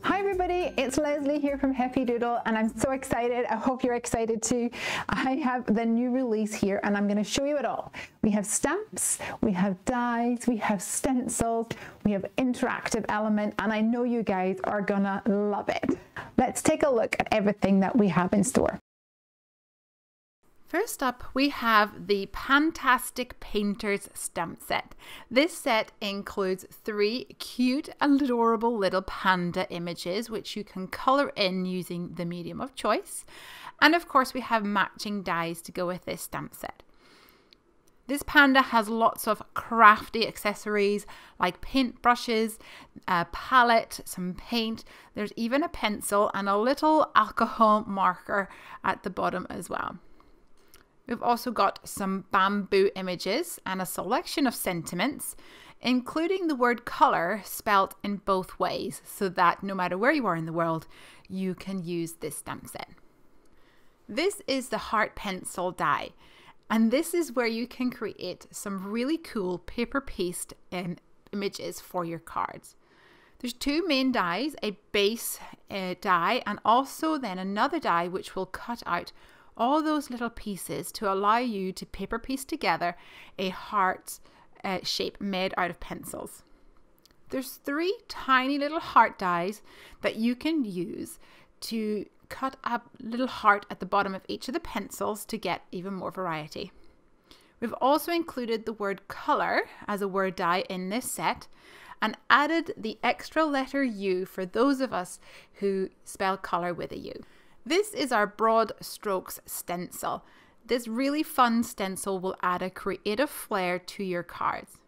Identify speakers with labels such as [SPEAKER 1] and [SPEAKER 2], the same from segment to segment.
[SPEAKER 1] Hi everybody, it's Leslie here from Heffy Doodle and I'm so excited. I hope you're excited too. I have the new release here and I'm going to show you it all. We have stamps, we have dies, we have stencils, we have interactive element, and I know you guys are gonna love it. Let's take a look at everything that we have in store.
[SPEAKER 2] First up, we have the Fantastic Painters stamp set. This set includes 3 cute, adorable little panda images, which you can colour in using the medium of choice. And of course, we have matching dies to go with this stamp set. This panda has lots of crafty accessories like paint brushes, a palette, some paint. There's even a pencil and a little alcohol marker at the bottom as well. We've also got some bamboo images and a selection of sentiments, including the word colour spelt in both ways, so that no matter where you are in the world, you can use this stamp set. This is the heart pencil die, and this is where you can create some really cool paper paste images for your cards. There's 2 main dies, a base die and also then another die which will cut out all those little pieces to allow you to paper piece together a heart shape made out of pencils. There's 3 tiny little heart dies that you can use to cut a little heart at the bottom of each of the pencils to get even more variety. We've also included the word colour as a word die in this set and added the extra letter U for those of us who spell colour with a U. This is our broad strokes stencil. This really fun stencil will add a creative flair to your cards.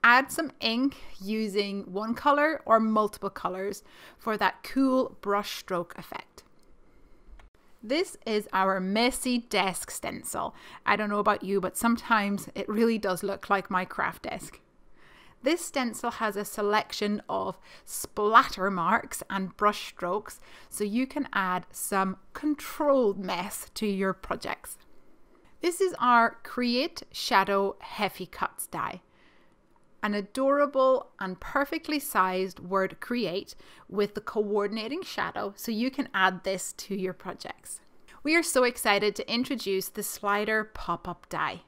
[SPEAKER 2] Add some ink using one colour or multiple colours for that cool brush stroke effect. This is our messy desk stencil. I don't know about you, but sometimes it really does look like my craft desk. This stencil has a selection of splatter marks and brush strokes, so you can add some controlled mess to your projects. This is our Create Shadow Heffy Cuts die. An adorable and perfectly sized word create with the coordinating shadow, so you can add this to your projects. We are so excited to introduce the Slider Pop-Up die.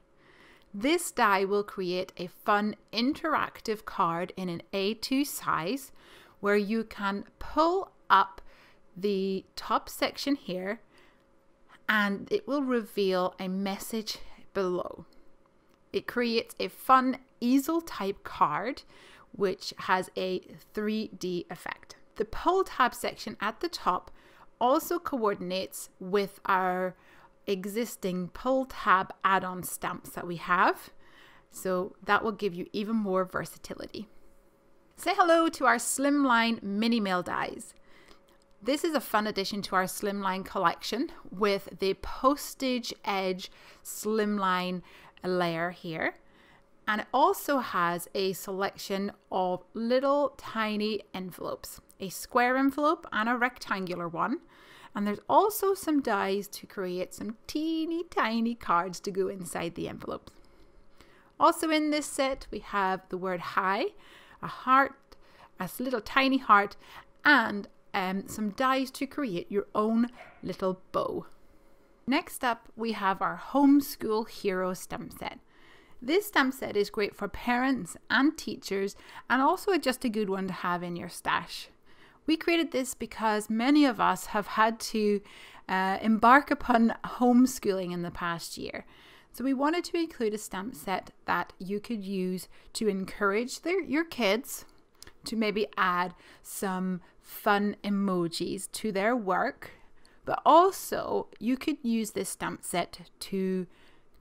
[SPEAKER 2] This die will create a fun interactive card in an A2 size where you can pull up the top section here and it will reveal a message below. It creates a fun easel type card which has a 3D effect. The pull tab section at the top also coordinates with our existing pull tab add-on stamps that we have, so that will give you even more versatility. Say hello to our Slimline Mini Mill dies. This is a fun addition to our Slimline collection with the postage edge Slimline layer here, and it also has a selection of little tiny envelopes, a square envelope and a rectangular one. And there's also some dies to create some teeny tiny cards to go inside the envelopes. Also in this set, we have the word hi, a heart, a little tiny heart, and some dies to create your own little bow. Next up, we have our Homeschool Hero stamp set. This stamp set is great for parents and teachers, and also just a good one to have in your stash. We created this because many of us have had to embark upon homeschooling in the past year. So we wanted to include a stamp set that you could use to encourage your kids to maybe add some fun emojis to their work, but also you could use this stamp set to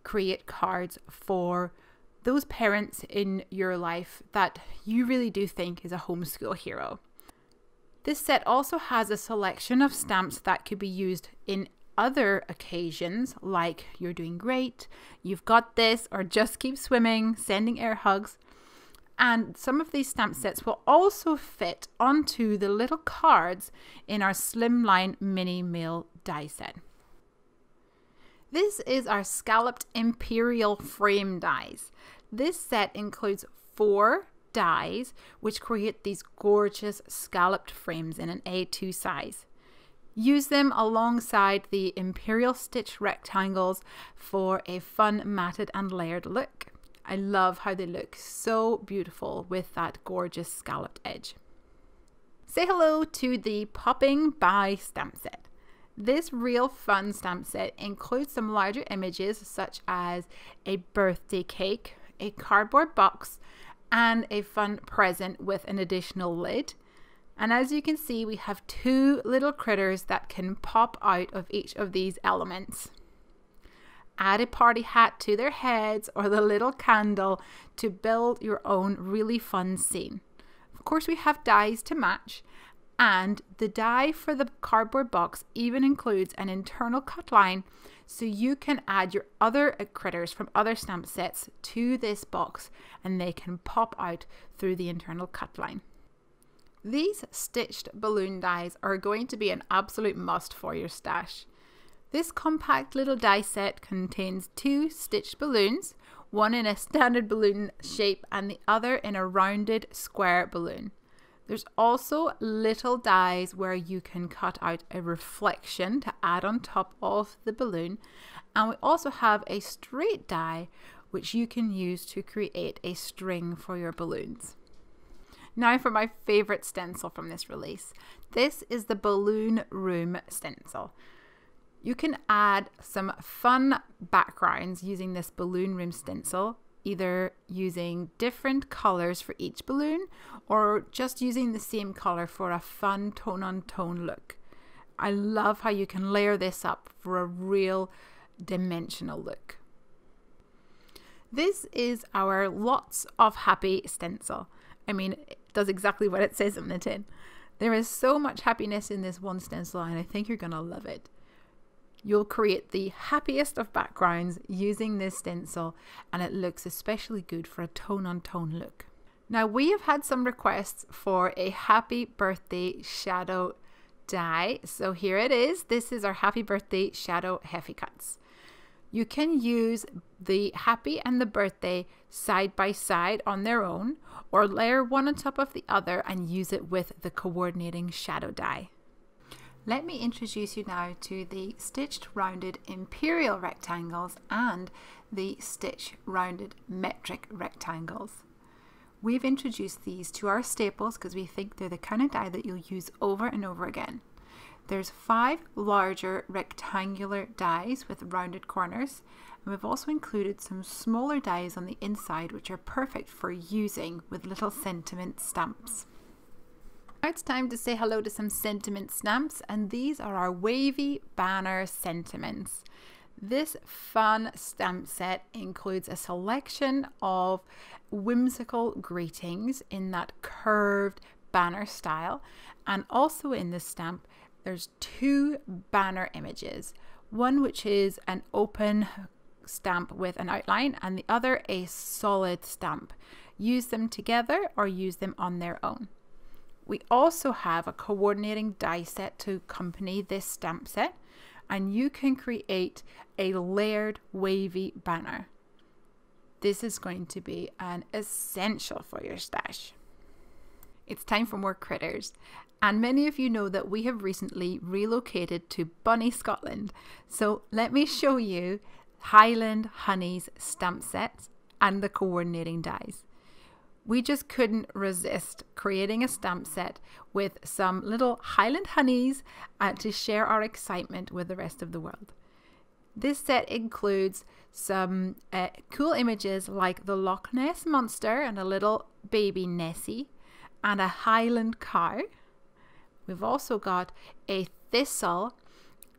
[SPEAKER 2] create cards for those parents in your life that you really do think is a homeschool hero. This set also has a selection of stamps that could be used in other occasions, like you're doing great, you've got this, or just keep swimming, sending air hugs. And some of these stamp sets will also fit onto the little cards in our Slimline Mini Mill die set. This is our Scalloped Imperial Frame dies. This set includes 4 dies which create these gorgeous scalloped frames in an A2 size. Use them alongside the Imperial Stitch rectangles for a fun matted and layered look. I love how they look so beautiful with that gorgeous scalloped edge. Say hello to the Popping By stamp set. This real fun stamp set includes some larger images such as a birthday cake, a cardboard box, and a fun present with an additional lid. And as you can see, we have two little critters that can pop out of each of these elements. Add a party hat to their heads or the little candle to build your own really fun scene. Of course, we have dies to match, and the die for the cardboard box even includes an internal cut line, so you can add your other critters from other stamp sets to this box and they can pop out through the internal cut line. These stitched balloon dies are going to be an absolute must for your stash. This compact little die set contains 2 stitched balloons, one in a standard balloon shape and the other in a rounded square balloon. There's also little dies where you can cut out a reflection to add on top of the balloon, and we also have a straight die which you can use to create a string for your balloons. Now for my favorite stencil from this release. This is the Balloon Room stencil. You can add some fun backgrounds using this Balloon Room stencil, either using different colors for each balloon or just using the same color for a fun tone-on-tone look. I love how you can layer this up for a real dimensional look. This is our Lots of Happy stencil. I mean, it does exactly what it says on the tin. There is so much happiness in this one stencil and I think you're gonna love it. You'll create the happiest of backgrounds using this stencil and it looks especially good for a tone-on-tone look. Now we have had some requests for a happy birthday shadow die. So here it is. This is our happy birthday shadow Heffy cuts. You can use the happy and the birthday side by side on their own or layer one on top of the other and use it with the coordinating shadow die. Let me introduce you now to the stitched rounded imperial rectangles and the stitch rounded metric rectangles. We've introduced these to our staples because we think they're the kind of die that you'll use over and over again. There's 5 larger rectangular dies with rounded corners, and we've also included some smaller dies on the inside which are perfect for using with little sentiment stamps. Now it's time to say hello to some sentiment stamps, and these are our wavy banner sentiments. This fun stamp set includes a selection of whimsical greetings in that curved banner style, and also in this stamp there's 2 banner images, one which is an open stamp with an outline and the other a solid stamp. Use them together or use them on their own. We also have a coordinating die set to accompany this stamp set, and you can create a layered wavy banner. This is going to be an essential for your stash. It's time for more critters. And many of you know that we have recently relocated to Bunny, Scotland. So let me show you Highland Honey's stamp sets and the coordinating dies. We just couldn't resist creating a stamp set with some little Highland Honeys to share our excitement with the rest of the world. This set includes some cool images like the Loch Ness Monster and a little baby Nessie and a Highland cow. We've also got a thistle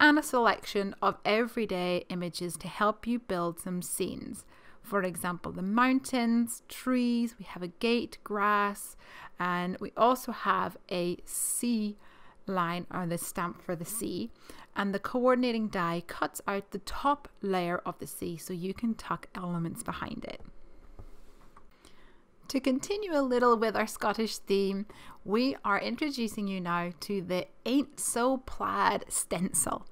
[SPEAKER 2] and a selection of everyday images to help you build some scenes. For example, the mountains, trees, we have a gate, grass, and we also have a sea line or the stamp for the sea. And the coordinating die cuts out the top layer of the sea so you can tuck elements behind it. To continue a little with our Scottish theme, we are introducing you now to the Ain't So Plaid stencil.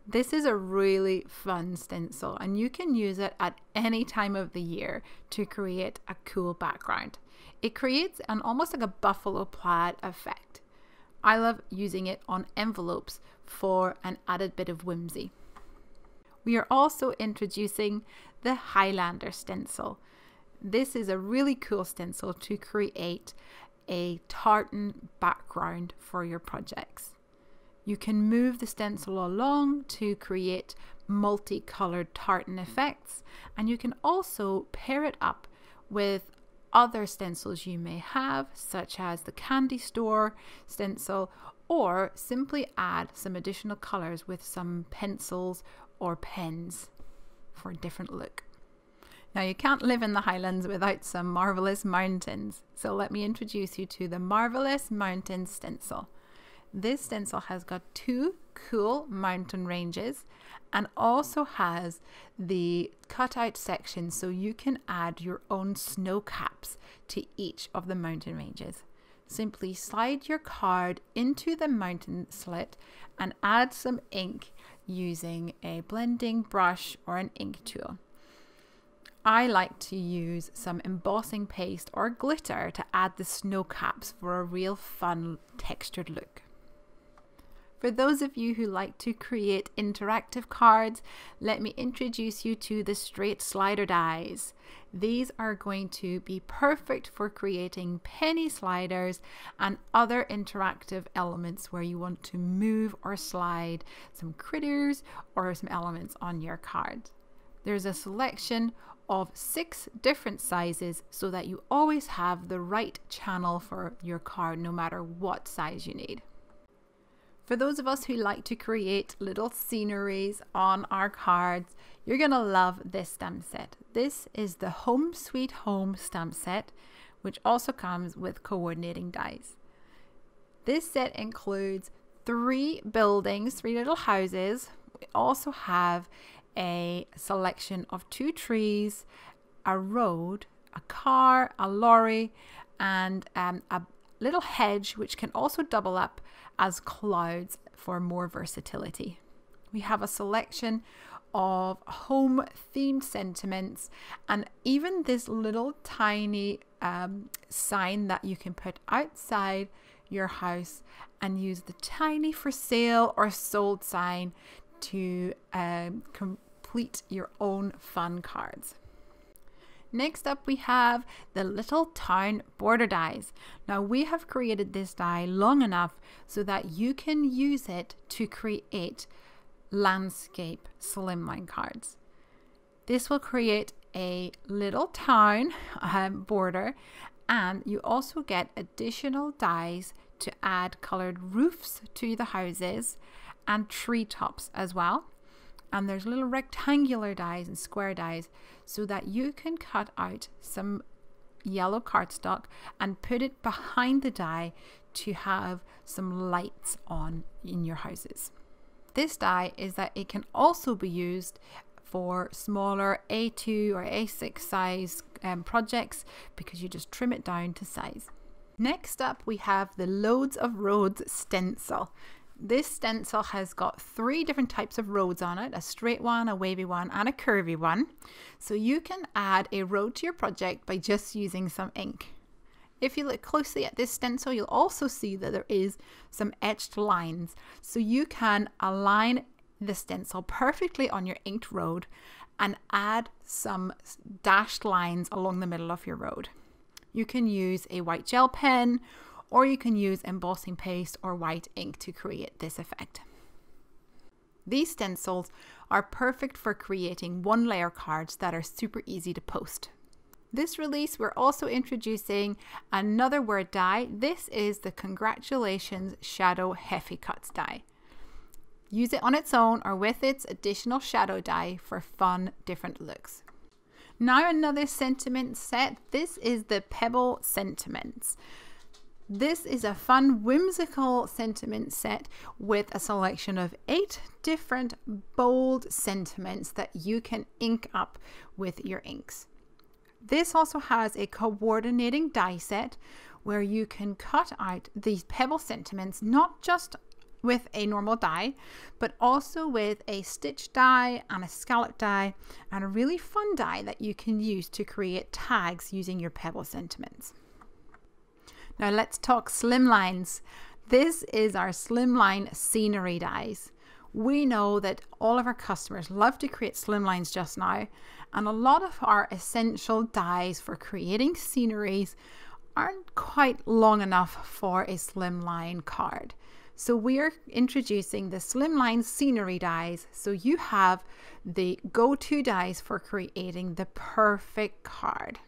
[SPEAKER 2] This is a really fun stencil and you can use it at any time of the year to create a cool background. It creates an almost like a buffalo plaid effect. I love using it on envelopes for an added bit of whimsy. We are also introducing the Highlander stencil. This is a really cool stencil to create a tartan background for your projects. You can move the stencil along to create multicolored tartan effects, and you can also pair it up with other stencils you may have, such as the candy store stencil, or simply add some additional colors with some pencils or pens for a different look. Now, you can't live in the Highlands without some marvelous mountains, so let me introduce you to the Marvelous Mountain stencil. This stencil has got two cool mountain ranges and also has the cutout section so you can add your own snow caps to each of the mountain ranges. Simply slide your card into the mountain slit and add some ink using a blending brush or an ink tool. I like to use some embossing paste or glitter to add the snow caps for a real fun textured look. For those of you who like to create interactive cards, let me introduce you to the straight slider dies. These are going to be perfect for creating penny sliders and other interactive elements where you want to move or slide some critters or some elements on your card. There's a selection of 6 different sizes so that you always have the right channel for your card no matter what size you need. For those of us who like to create little sceneries on our cards, you're going to love this stamp set. This is the Home Sweet Home stamp set, which also comes with coordinating dies. This set includes 3 buildings, 3 little houses. We also have a selection of 2 trees, a road, a car, a lorry, and a little hedge, which can also double up as clouds for more versatility. We have a selection of home themed sentiments and even this little tiny sign that you can put outside your house and use the tiny for sale or sold sign to complete your own fun cards. Next up, we have the Little Town Border Dies. Now, we have created this die long enough so that you can use it to create landscape slimline cards. This will create a little town border, and you also get additional dies to add colored roofs to the houses and treetops as well. And there's little rectangular dies and square dies so that you can cut out some yellow cardstock and put it behind the die to have some lights on in your houses. This die is that it can also be used for smaller A2 or A6 size projects because you just trim it down to size. Next up, we have the Loads of Roads stencil. This stencil has got 3 different types of roads on it, a straight one, a wavy one, and a curvy one. So you can add a road to your project by just using some ink. If you look closely at this stencil, you'll also see that there is some etched lines. So you can align the stencil perfectly on your inked road and add some dashed lines along the middle of your road. You can use a white gel pen, or you can use embossing paste or white ink to create this effect. These stencils are perfect for creating 1-layer cards that are super easy to post. This release, we're also introducing another word die. This is the Congratulations Shadow Heffy Cuts die. Use it on its own or with its additional shadow die for fun, different looks. Now another sentiment set. This is the Pebble Sentiments. This is a fun, whimsical sentiment set with a selection of 8 different bold sentiments that you can ink up with your inks. This also has a coordinating die set where you can cut out these pebble sentiments, not just with a normal die, but also with a stitch die and a scallop die and a really fun die that you can use to create tags using your pebble sentiments. Now let's talk slimlines. This is our slimline scenery dies. We know that all of our customers love to create slimlines just now, and a lot of our essential dies for creating sceneries aren't quite long enough for a slimline card. So we are introducing the slimline scenery dies, so you have the go-to dies for creating the perfect card.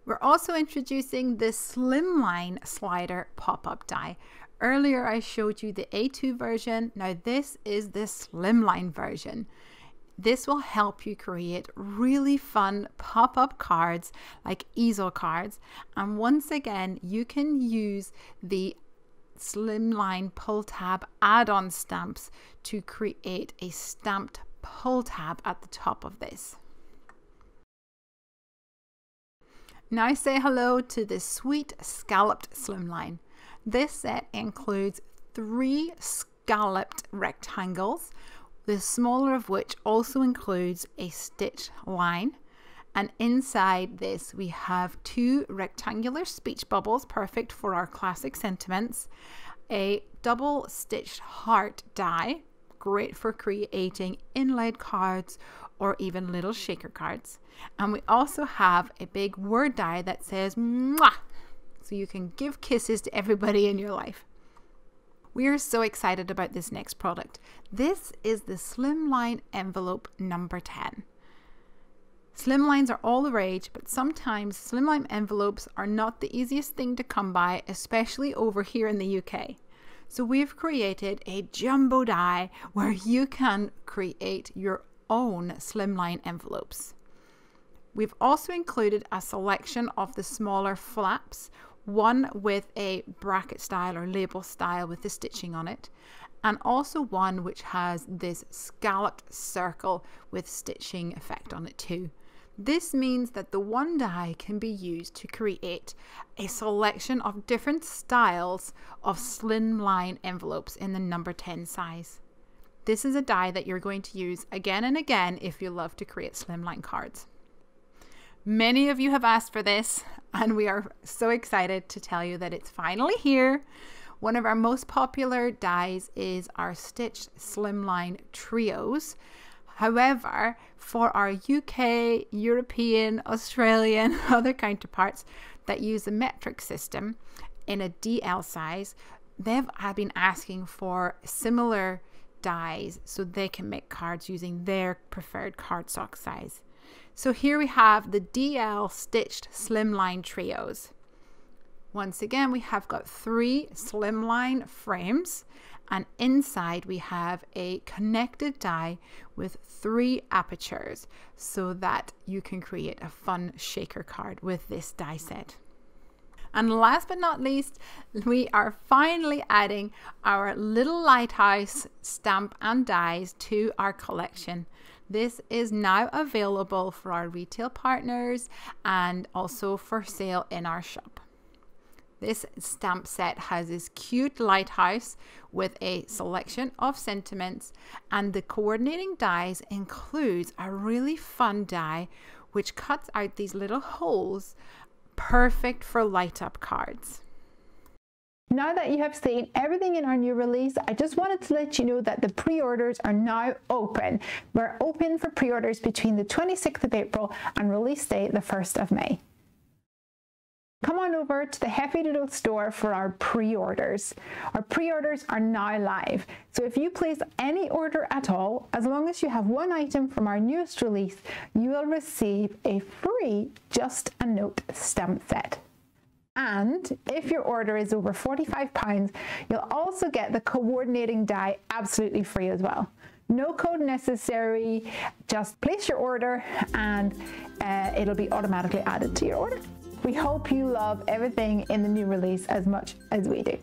[SPEAKER 2] We're also introducing the slimline slider pop-up die. Earlier I showed you the A2 version, now this is the slimline version. This will help you create really fun pop-up cards like easel cards, and once again you can use the slimline pull tab add-on stamps to create a stamped pull tab at the top of this. Now say hello to the sweet scalloped slimline. This set includes 3 scalloped rectangles, the smaller of which also includes a stitch line. And inside this we have 2 rectangular speech bubbles, perfect for our classic sentiments, a double stitched heart die, great for creating inlaid cards or even little shaker cards. And we also have a big word die that says "mwah," so you can give kisses to everybody in your life. We are so excited about this next product. This is the slimline envelope number 10. Slimlines are all the rage, but sometimes slimline envelopes are not the easiest thing to come by, especially over here in the UK. So we've created a jumbo die where you can create your own slimline envelopes. We've also included a selection of the smaller flaps, one with a bracket style or label style with the stitching on it, and also one which has this scalloped circle with stitching effect on it too. This means that the one die can be used to create a selection of different styles of slimline envelopes in the number 10 size. This is a die that you're going to use again and again if you love to create slimline cards. Many of you have asked for this, and we are so excited to tell you that it's finally here. One of our most popular dies is our stitched slimline trios. However, for our UK, European, Australian, other counterparts that use the metric system in a DL size, they've been asking for similar dies so they can make cards using their preferred cardstock size. So here we have the DL stitched slimline trios. Once again, we have got 3 slimline frames, and inside we have a connected die with 3 apertures so that you can create a fun shaker card with this die set. And last but not least, we are finally adding our little lighthouse stamp and dies to our collection. This is now available for our retail partners and also for sale in our shop. This stamp set has this cute lighthouse with a selection of sentiments, and the coordinating dies includes a really fun die which cuts out these little holes, perfect for light up cards.
[SPEAKER 1] Now that you have seen everything in our new release, I just wanted to let you know that the pre-orders are now open. We're open for pre-orders between the 26th of April and release date the 1st of May. Come on over to the Heffy Doodle store for our pre-orders. Our pre-orders are now live. So if you place any order at all, as long as you have one item from our newest release, you will receive a free Just a Note stamp set. And if your order is over £45, you'll also get the coordinating die absolutely free as well. No code necessary, just place your order and it'll be automatically added to your order. We hope you love everything in the new release as much as we do.